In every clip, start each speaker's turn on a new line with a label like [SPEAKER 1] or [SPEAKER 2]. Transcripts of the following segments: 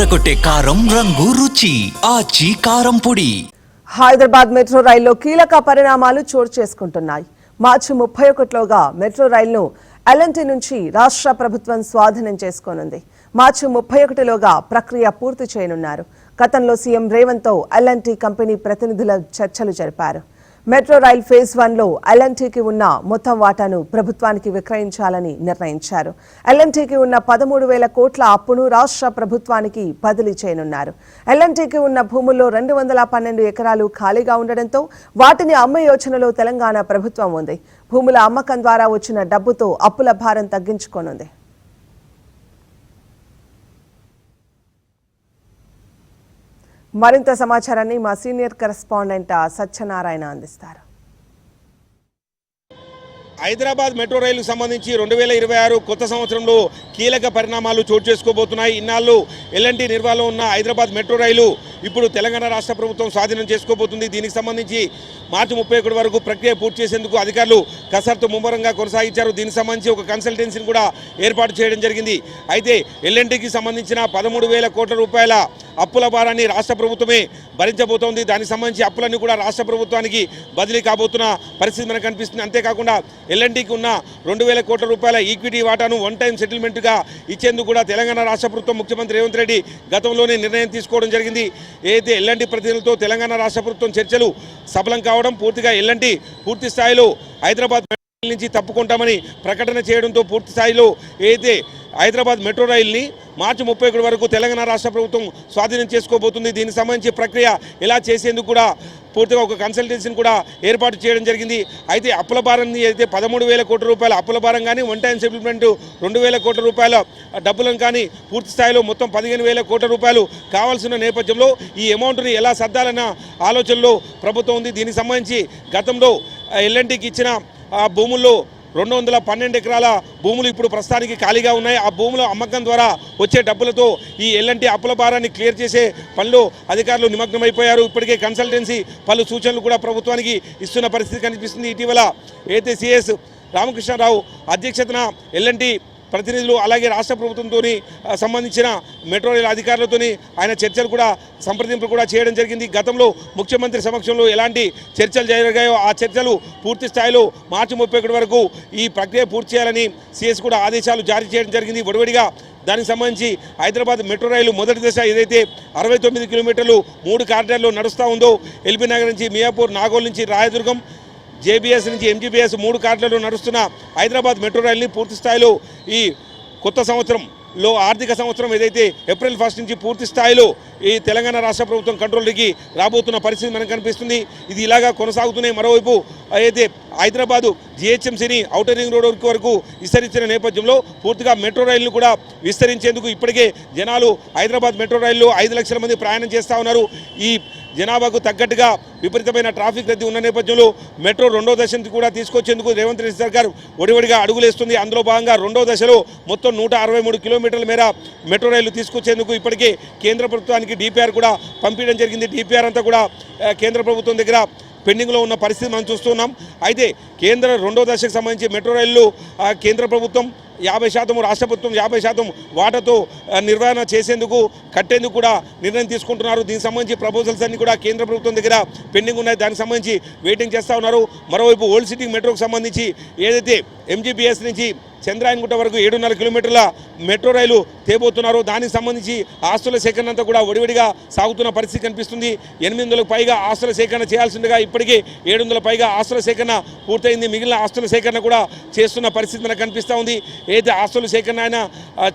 [SPEAKER 1] అదరగొట్టే కారం రంగు రుచి ఆచి కారం పొడి.
[SPEAKER 2] హైదరాబాద్ మెట్రో రైల్లో కీలక పరిణామాలు చోటు చేసుకుంటున్నాయి. మార్చి 31లోగా మెట్రో రైలును ఎల్ఎన్టీ నుంచి రాష్ట్ర ప్రభుత్వం స్వాధీనం చేసుకోనుంది. మార్చి 31లోగా ప్రక్రియ పూర్తి చేయనున్నారు. గతంలో సీఎం రేవంత్ తో ఎల్ఎన్టీ కంపెనీ ప్రతినిధుల చర్చలు జరిపారు. మెట్రో రైల్ ఫేజ్ 1లో ఎల్ఎన్టీకి ఉన్న మొత్తం వాటాను ప్రభుత్వానికి విక్రయించాలని నిర్ణయించారు. ఎల్ఎన్టీకి ఉన్న 13,000 కోట్ల అప్పును రాష్ట్ర ప్రభుత్వానికి బదిలీ చేయనున్నారు. ఎల్ఎన్టీకి ఉన్న భూముల్లో 212 ఎకరాలు ఖాళీగా ఉండడంతో వాటిని అమ్మే యోచనలో తెలంగాణ ప్రభుత్వం ఉంది. భూముల అమ్మకం ద్వారా వచ్చిన డబ్బుతో అప్పుల భారం తగ్గించుకోనుంది. మరింత సమాచారాన్ని మా సీనియర్ కరెస్పాండెంట్ సత్యనారాయణ అందిస్తారు.
[SPEAKER 3] హైదరాబాద్ మెట్రో రైలుకు సంబంధించి 2026 కొత్త సంవత్సరంలో కీలక పరిణామాలు చోటు చేసుకోబోతున్నాయి. ఇన్నాళ్ళు ఎల్ఎన్టీ నిర్వహణలో ఉన్న హైదరాబాద్ మెట్రో రైలు ఇప్పుడు తెలంగాణ రాష్ట్ర ప్రభుత్వం స్వాధీనం చేసుకోబోతుంది. దీనికి సంబంధించి మార్చి 31 వరకు ప్రక్రియ పూర్తి చేసేందుకు అధికారులు కసరత్తు ముమ్మరంగా కొనసాగించారు. దీనికి సంబంధించి ఒక కన్సల్టెన్సీని కూడా ఏర్పాటు చేయడం జరిగింది. అయితే ఎల్ఎన్టీకి సంబంధించిన 13,000 కోట్ల రూపాయల అప్పుల భారాన్ని రాష్ట్ర ప్రభుత్వమే భరించబోతోంది. దానికి సంబంధించి అప్పులన్నీ కూడా రాష్ట్ర ప్రభుత్వానికి బదిలీ కాబోతున్న పరిస్థితి మనకు కనిపిస్తుంది. అంతేకాకుండా ఎల్ఎన్టీకి ఉన్న 2,000 కోట్ల రూపాయల ఈక్విటీ వాటాను వన్ టైం సెటిల్మెంట్గా ఇచ్చేందుకు కూడా తెలంగాణ రాష్ట్ర ప్రభుత్వం ముఖ్యమంత్రి రేవంత్ రెడ్డి గతంలోనే నిర్ణయం తీసుకోవడం జరిగింది. ఏదైతే ఎల్ఎన్టీ ప్రతినిధులతో తెలంగాణ రాష్ట్ర ప్రభుత్వం చర్చలు సఫలం కావడం, పూర్తిగా ఎల్ఎన్టీ పూర్తి స్థాయిలో హైదరాబాద్ నుంచి తప్పుకుంటామని ప్రకటన చేయడంతో పూర్తి స్థాయిలో ఏదైతే హైదరాబాద్ మెట్రో రైల్ని మార్చి 31 వరకు తెలంగాణ రాష్ట్ర ప్రభుత్వం స్వాధీనం చేసుకోబోతుంది. దీనికి సంబంధించి ప్రక్రియ ఎలా చేసేందుకు కూడా పూర్తిగా ఒక కన్సల్టెన్సీని కూడా ఏర్పాటు చేయడం జరిగింది. అయితే అప్పుల భారాన్ని అయితే 13,000 కోట్ల రూపాయల అప్పుల భారం కానీ వన్ టైం సెటిల్మెంట్ 2,000 కోట్ల రూపాయల డబ్బులను కానీ పూర్తి స్థాయిలో మొత్తం 15,000 కోట్ల రూపాయలు కావాల్సిన నేపథ్యంలో ఈ అమౌంట్ని ఎలా సర్దాలన్న ఆలోచనలో ప్రభుత్వం ఉంది. దీనికి సంబంధించి గతంలో ఎల్ఎన్టీకి ఇచ్చిన భూముల్లో 212 ఎకరాల భూములు ఇప్పుడు ప్రస్తుతానికి ఖాళీగా ఉన్నాయి. ఆ భూముల అమ్మకం ద్వారా వచ్చే డబ్బులతో ఈ ఎల్ఎన్టీ అప్పుల భారాన్ని క్లియర్ చేసే పనిలో అధికారులు నిమగ్నమైపోయారు. ఇప్పటికే కన్సల్టెన్సీ పలు సూచనలు కూడా ప్రభుత్వానికి ఇస్తున్న పరిస్థితి కనిపిస్తుంది. ఇటీవల ఏదైతే సిఎస్ రామకృష్ణారావు అధ్యక్షతన ఎల్ఎన్టీ ప్రతినిధులు అలాగే రాష్ట్ర ప్రభుత్వంతో సంబంధించిన మెట్రో రైలు అధికారులతో ఆయన చర్చలు కూడా సంప్రదింపులు కూడా చేయడం జరిగింది. గతంలో ముఖ్యమంత్రి సమక్షంలో ఎలాంటి చర్చలు జరిగాయో ఆ చర్చలు పూర్తి స్థాయిలో మార్చి 31 వరకు ఈ ప్రక్రియ పూర్తి చేయాలని సిఎస్ కూడా ఆదేశాలు జారీ చేయడం జరిగింది. వడివడిగా దానికి సంబంధించి హైదరాబాద్ మెట్రో రైలు మొదటి దశ ఏదైతే 69 కిలోమీటర్లు 3 కారిడార్లో నడుస్తూ ఉందో ఎల్బీ నగర్ నుంచి మియాపూర్, నాగోల్ నుంచి రాయదుర్గం, జేబీఎస్ నుంచి ఎంజీబీఎస్ 3 కారిడార్లో నడుస్తున్న హైదరాబాద్ మెట్రో రైల్ని పూర్తి స్థాయిలో ఈ కొత్త సంవత్సరంలో ఆర్థిక సంవత్సరం ఏదైతే ఏప్రిల్ 1 నుంచి పూర్తి స్థాయిలో ఈ తెలంగాణ రాష్ట్ర ప్రభుత్వం కంట్రోల్కి రాబోతున్న పరిస్థితి మనకు కనిపిస్తుంది. ఇది ఇలాగా కొనసాగుతున్నాయి. మరోవైపు అయితే హైదరాబాదు జిహెచ్ఎంసీని ఔటర్ రింగ్ రోడ్ వరకు విస్తరించిన నేపథ్యంలో పూర్తిగా మెట్రో రైళ్లు కూడా విస్తరించేందుకు ఇప్పటికే జనాలు హైదరాబాద్ మెట్రో రైల్లో 5 లక్షల మంది ప్రయాణం చేస్తూ ఉన్నారు. ఈ జనాభాకు తగ్గట్టుగా విపరీతమైన ట్రాఫిక్ రద్దీ ఉన్న నేపథ్యంలో మెట్రో 2వ దశను కూడా తీసుకొచ్చేందుకు రేవంత్ రెడ్డి సర్కార్ ఒడివడిగా అడుగులేస్తుంది. అందులో భాగంగా 2వ దశలో మొత్తం 163 కిలోమీటర్ల మేర మెట్రో రైలు తీసుకొచ్చేందుకు ఇప్పటికే కేంద్ర ప్రభుత్వానికి డిపిఆర్ కూడా పంపించడం జరిగింది. డిపిఆర్ అంతా కూడా కేంద్ర ప్రభుత్వం దగ్గర పెండింగ్లో ఉన్న పరిస్థితి మనం చూస్తున్నాం. అయితే కేంద్ర 2వ దశకు సంబంధించి మెట్రో రైళ్లు కేంద్ర ప్రభుత్వం 50%, రాష్ట్ర ప్రభుత్వం 50% వాటాతో నిర్వహణ చేసేందుకు కట్టేందుకు కూడా నిర్ణయం తీసుకుంటున్నారు. దీనికి సంబంధించి ప్రపోజల్స్ అన్ని కూడా కేంద్ర ప్రభుత్వం దగ్గర పెండింగ్ ఉన్నాయి. దానికి సంబంధించి వెయిటింగ్ చేస్తూ ఉన్నారు. మరోవైపు ఓల్డ్ సిటీ మెట్రోకు సంబంధించి ఏదైతే ఎంజీబీఎస్ నుంచి చంద్రాయన్గుట్ట వరకు 7.5 కిలోమీటర్ల మెట్రో రైలు తేబోతున్నారు. దానికి సంబంధించి ఆస్తుల సేకరణ అంతా కూడా ఒడివడిగా సాగుతున్న పరిస్థితి కనిపిస్తుంది. 800లకు పైగా ఆస్తుల సేకరణ చేయాల్సిందిగా ఇప్పటికే 700 పైగా ఆస్తుల సేకరణ పూర్తయింది. మిగిలిన ఆస్తుల సేకరణ కూడా చేస్తున్న పరిస్థితి మనకు కనిపిస్తూ ఉంది. ఏదైతే ఆస్తుల సేకరణ ఆయన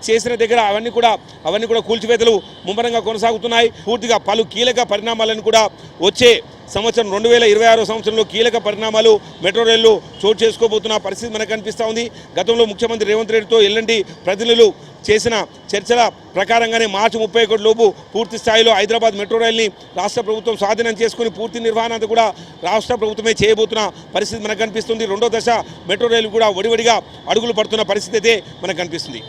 [SPEAKER 3] చేసిన దగ్గర అవన్నీ కూడా కూల్చివేతలు ముమ్మరంగా కొనసాగుతున్నాయి. పూర్తిగా పలు కీలక పరిణామాలను కూడా వచ్చే సంవత్సరం 2026 సంవత్సరంలో కీలక పరిణామాలు మెట్రో రైల్లో చోటు చేసుకోబోతున్న పరిస్థితి మనకు కనిపిస్తూ ఉంది. గతంలో ముఖ్యమంత్రి రేవంత్ రెడ్డితో ఎల్ఎన్టీ ప్రతినిధులు చేసిన చర్చల ప్రకారంగానే మార్చి 31 లోపు పూర్తి స్థాయిలో హైదరాబాద్ మెట్రో రైల్ని రాష్ట్ర ప్రభుత్వం స్వాధీనం చేసుకుని పూర్తి నిర్వహణ అంతా కూడా రాష్ట్ర ప్రభుత్వమే చేయబోతున్న పరిస్థితి మనకు కనిపిస్తుంది. 2వ దశ మెట్రో రైలు కూడా వడివడిగా అడుగులు పడుతున్న పరిస్థితి అయితే మనకు కనిపిస్తుంది.